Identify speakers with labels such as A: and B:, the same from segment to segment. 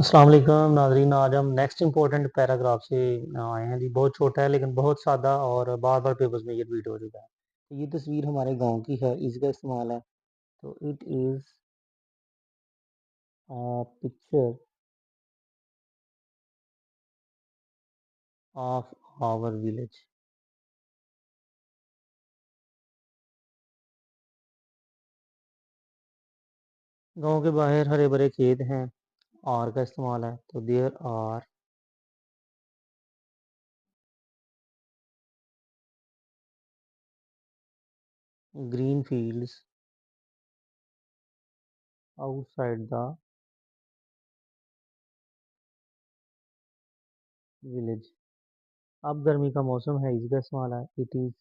A: अस्सलाम वालेकुम नाज़रीन। आज हम नेक्स्ट इंपॉर्टेंट पैराग्राफ से आए हैं जी। बहुत छोटा है लेकिन बहुत सादा और बार बार पेपर्स में ये रिपीट हो चुका है। तो ये तस्वीर हमारे गांव की है, इसका इस्तेमाल है। तो it is picture of our village. गांव के बाहर हरे भरे खेत हैं। आर का इस्तेमाल है, तो there are green fields outside the village. अब गर्मी का मौसम है, इसका इस्तेमाल है। It is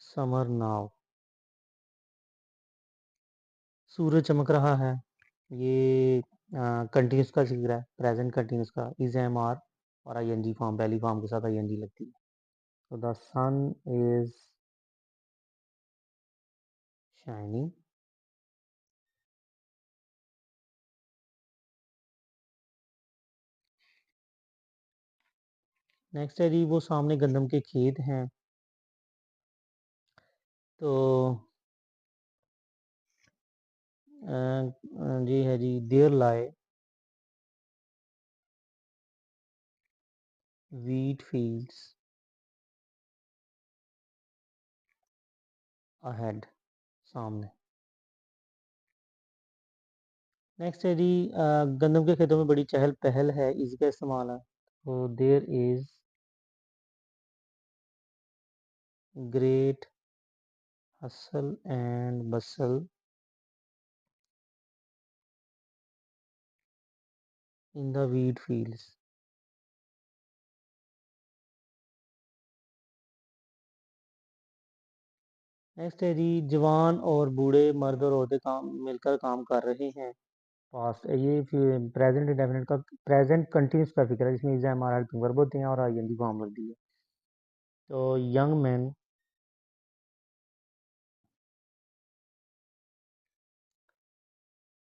A: summer now. सूरज चमक रहा है। ये कंटिन्यूस का जिक्र है, प्रेजेंट कंटिन्यूस का। इज एम आर और आई एन जी फॉर्म, पहली फॉर्म के साथ आई एन जी लगती है। तो the sun is shining. Next है जी, वो सामने गंदम के खेत हैं। तो जी है जी, there lie wheat fields ahead, सामने। नेक्स्ट है जी, गंदम के खेतों में बड़ी चहल पहल है, इसका इस्तेमाल है। तो there is great hustle and bustle in the wheat fields. Next है जी, जवान और बूढ़े, मर्द और औरतें काम मिलकर काम कर रहे हैं। पास्ट, ये प्रेजेंट इंडेफिनिट का, प्रेजेंट कंटिन्यूस का फिक्र है, जिसमें is am are helping verb होते हैं और आई एन जी फॉर्म होती है। तो young man,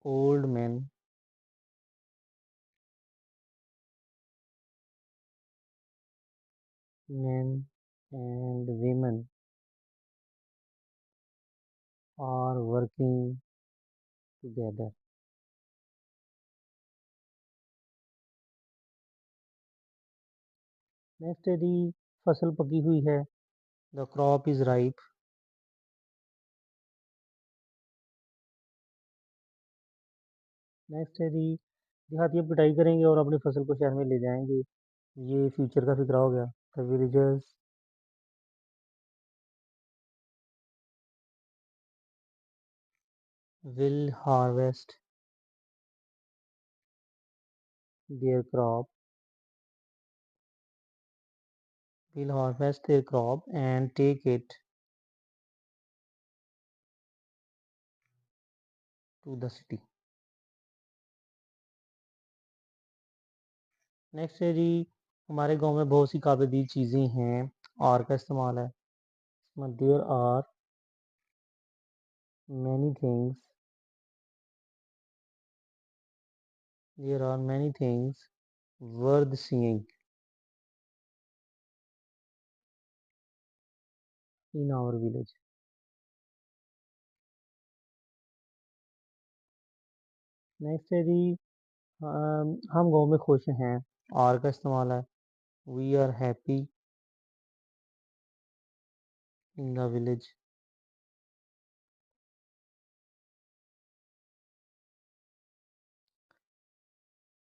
A: old man, man and women are working together. Next है जी, फसल पकी हुई है। The crop is ripe. Next है जी, देहाती अब पिटाई करेंगे और अपनी फसल को शहर में ले जाएंगे। ये फ्यूचर का फिक्रा हो गया। The villagers will harvest their crop will harvest their crop and take it to the city। Next है जी, हमारे गांव में बहुत सी काबिल चीज़ें हैं। आर का इस्तेमाल है। There are many things, there are many things worth seeing in our village. Next है जी, हम गांव में खुश हैं। आर का इस्तेमाल है। We are happy in the village.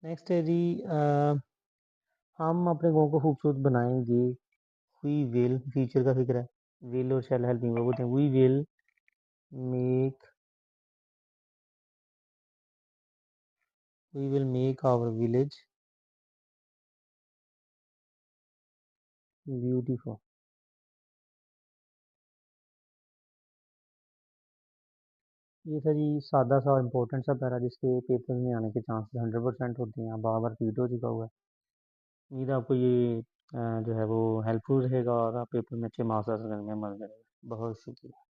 A: Next है जी, हम अपने गांव को खूबसूरत बनाएंगे। वी विल, फ्यूचर का फिक्र है। विल और शैल हेल्पिंग वर्ब होते हैं। We will make, we will make our village beautiful. ये था जी सादा सा इम्पोर्टेंट सा पैरा, जिसके पेपर में आने के चांसेस 100% होते हैं। बार बार रिपीट हो चुका हुआ है। उम्मीद है आपको ये जो है वो हेल्पफुल रहेगा और आप पेपर में अच्छे मार्क्स हासिल करने में मदद करेगा। बहुत शुक्रिया।